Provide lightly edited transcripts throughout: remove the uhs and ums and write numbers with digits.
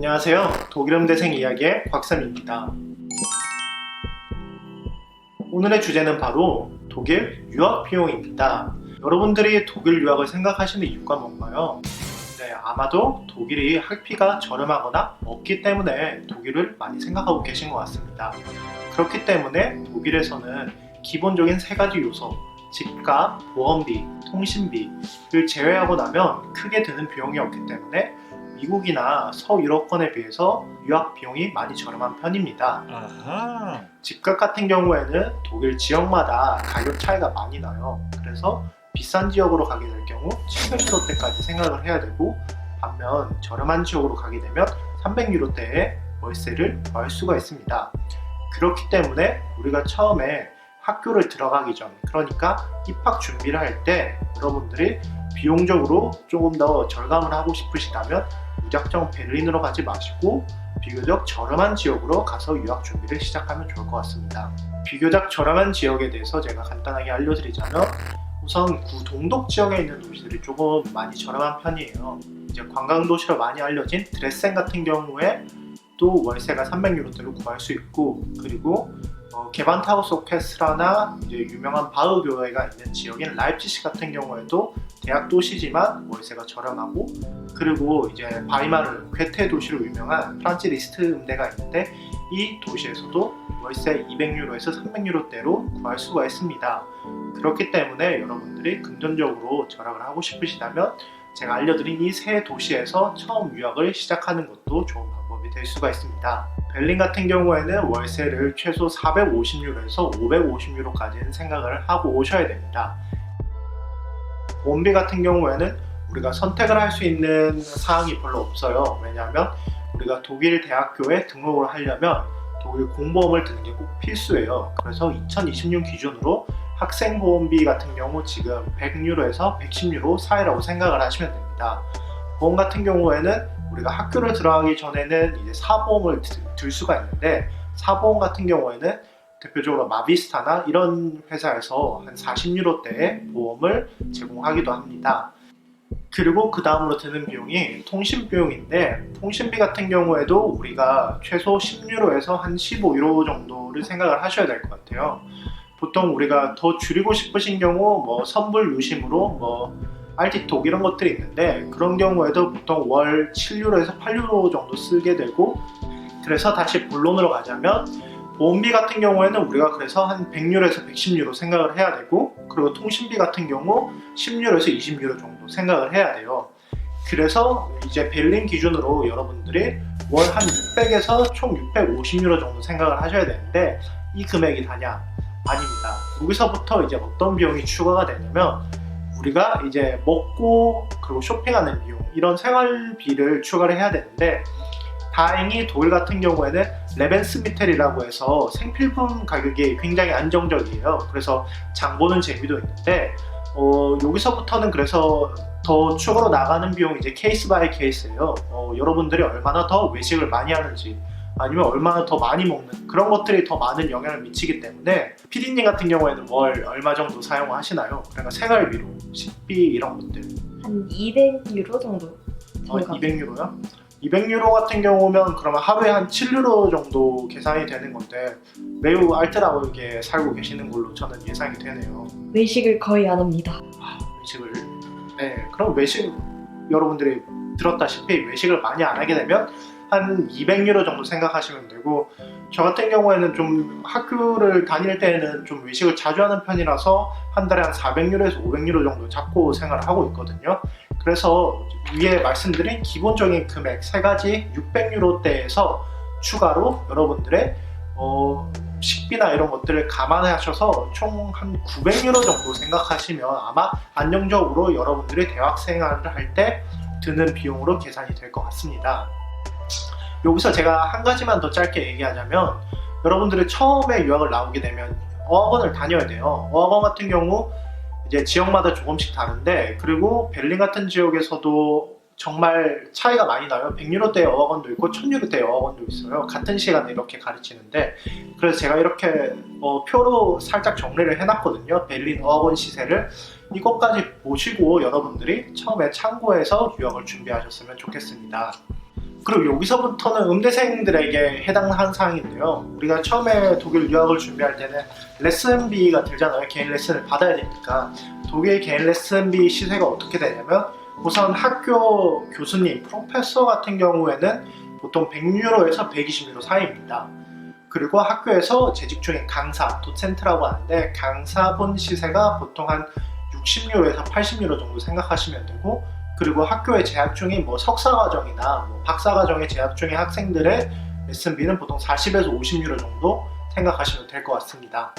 안녕하세요. 독일음대생 이야기의 곽삼입니다. 오늘의 주제는 바로 독일 유학 비용입니다. 여러분들이 독일 유학을 생각하시는 이유가 뭔가요? 네, 아마도 독일이 학비가 저렴하거나 없기 때문에 독일을 많이 생각하고 계신 것 같습니다. 그렇기 때문에 독일에서는 기본적인 세 가지 요소, 집값, 보험비, 통신비를 제외하고 나면 크게 드는 비용이 없기 때문에 미국이나 서유럽권에 비해서 유학 비용이 많이 저렴한 편입니다. 아하. 집값 같은 경우에는 독일 지역마다 가격 차이가 많이 나요. 그래서 비싼 지역으로 가게 될 경우 700유로대까지 생각을 해야 되고, 반면 저렴한 지역으로 가게 되면 300유로대의 월세를 구할 수가 있습니다. 그렇기 때문에 우리가 처음에 학교를 들어가기 전, 그러니까 입학 준비를 할 때 여러분들이 비용적으로 조금 더 절감을 하고 싶으시다면 무작정 베를린으로 가지 마시고 비교적 저렴한 지역으로 가서 유학 준비를 시작하면 좋을 것 같습니다. 비교적 저렴한 지역에 대해서 제가 간단하게 알려드리자면, 우선 구동독 지역에 있는 도시들이 조금 많이 저렴한 편이에요. 이제 관광도시로 많이 알려진 드레센 같은 경우에 또 월세가 300유로대로 구할 수 있고, 그리고 게반트하우스 오케스트라나 이제 유명한 바흐 교회가 있는 지역인 라입치시 같은 경우에도 대학 도시지만 월세가 저렴하고, 그리고 이제 바이마르 괴테 도시로 유명한 프란츠 리스트 음대가 있는데 이 도시에서도 월세 200유로에서 300유로대로 구할 수가 있습니다. 그렇기 때문에 여러분들이 금전적으로 절약을 하고 싶으시다면 제가 알려드린 이 세 도시에서 처음 유학을 시작하는 것도 좋은 방법이 될 수가 있습니다. 베를린 같은 경우에는 월세를 최소 450유로에서 550유로까지는 생각을 하고 오셔야 됩니다. 보험비 같은 경우에는 우리가 선택을 할 수 있는 사항이 별로 없어요. 왜냐하면 우리가 독일 대학교에 등록을 하려면 독일 공보험을 드는 게 꼭 필수예요. 그래서 2020년 기준으로 학생보험비 같은 경우 지금 100유로에서 110유로 사이라고 생각을 하시면 됩니다. 보험 같은 경우에는 우리가 학교를 들어가기 전에는 이제 사보험을 들 수가 있는데, 사보험 같은 경우에는 대표적으로 마비스타나 이런 회사에서 한 40유로대의 보험을 제공하기도 합니다. 그리고 그 다음으로 드는 비용이 통신 비용인데, 통신비 같은 경우에도 우리가 최소 10유로에서 한 15유로 정도를 생각을 하셔야 될 것 같아요. 보통 우리가 더 줄이고 싶으신 경우 선불 유심으로 알티톡 이런 것들이 있는데, 그런 경우에도 보통 월 7유로에서 8유로 정도 쓰게 되고, 그래서 다시 본론으로 가자면 보험비 같은 경우에는 우리가 그래서 한 100유로에서 110유로 생각을 해야 되고, 그리고 통신비 같은 경우 10유로에서 20유로 정도 생각을 해야 돼요. 그래서 이제 베를린 기준으로 여러분들이 월 한 600에서 총 650유로 정도 생각을 하셔야 되는데, 이 금액이 다냐? 아닙니다. 여기서부터 이제 어떤 비용이 추가가 되냐면, 우리가 이제 먹고 그리고 쇼핑하는 비용, 이런 생활비를 추가를 해야 되는데, 다행히 독일 같은 경우에는 레벤스미텔이라고 해서 생필품 가격이 굉장히 안정적이에요. 그래서 장 보는 재미도 있는데, 여기서부터는 그래서 더 추가로 나가는 비용이 이제 케이스 바이 케이스예요. 여러분들이 얼마나 더 외식을 많이 하는지, 아니면 얼마나 더 많이 먹는, 그런 것들이 더 많은 영향을 미치기 때문에, PD님 같은 경우에는 월 얼마 정도 사용하시나요? 그러니까 생활비로, 식비 이런 것들. 한 200유로 정도. 200유로요? 200유로 같은 경우면 그러면 하루에 한 7유로 정도 계산이 되는 건데, 매우 알뜰하게 살고 계시는 걸로 저는 예상이 되네요. 외식을 거의 안 합니다. 외식을, 네, 그럼 외식, 여러분들이 들었다시피 외식을 많이 안 하게 되면 한 200유로 정도 생각하시면 되고, 저 같은 경우에는 좀 학교를 다닐 때는 좀 외식을 자주 하는 편이라서 한 달에 한 400유로에서 500유로 정도 잡고 생활을 하고 있거든요. 그래서 위에 말씀드린 기본적인 금액 세 가지 600유로대에서 추가로 여러분들의 식비나 이런 것들을 감안하셔서 총 한 900유로 정도 생각하시면 아마 안정적으로 여러분들이 대학 생활을 할 때 드는 비용으로 계산이 될 것 같습니다. 여기서 제가 한 가지만 더 짧게 얘기하자면, 여러분들이 처음에 유학을 나오게 되면 어학원을 다녀야 돼요. 어학원 같은 경우 이제 지역마다 조금씩 다른데, 그리고 베를린 같은 지역에서도 정말 차이가 많이 나요. 100유로대의 어학원도 있고 1000유로대의 어학원도 있어요. 같은 시간에 이렇게 가르치는데, 그래서 제가 이렇게 표로 살짝 정리를 해놨거든요. 베를린 어학원 시세를. 이것까지 보시고 여러분들이 처음에 참고해서 유학을 준비하셨으면 좋겠습니다. 그리고 여기서부터는 음대생들에게 해당하는 사항인데요. 우리가 처음에 독일 유학을 준비할 때는 레슨비가 들잖아요. 개인 레슨을 받아야 되니까. 독일 개인 레슨비 시세가 어떻게 되냐면 우선 학교 교수님, 프로페서 같은 경우에는 보통 100유로에서 120유로 사이입니다. 그리고 학교에서 재직 중인 강사, 도센트라고 하는데 강사분 시세가 보통 한 60유로에서 80유로 정도 생각하시면 되고, 그리고 학교에 재학 중인 석사과정이나 박사과정에 재학 중인 학생들의 레슨비는 보통 40에서 50유로 정도 생각하시면 될 것 같습니다.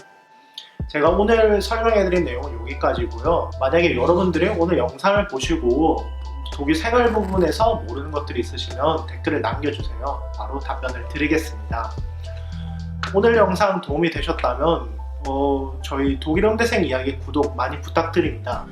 제가 오늘 설명해드린 내용은 여기까지고요. 만약에 여러분들이 오늘 영상을 보시고 독일 생활 부분에서 모르는 것들이 있으시면 댓글을 남겨주세요. 바로 답변을 드리겠습니다. 오늘 영상 도움이 되셨다면 저희 독일 음대생 이야기 구독 많이 부탁드립니다.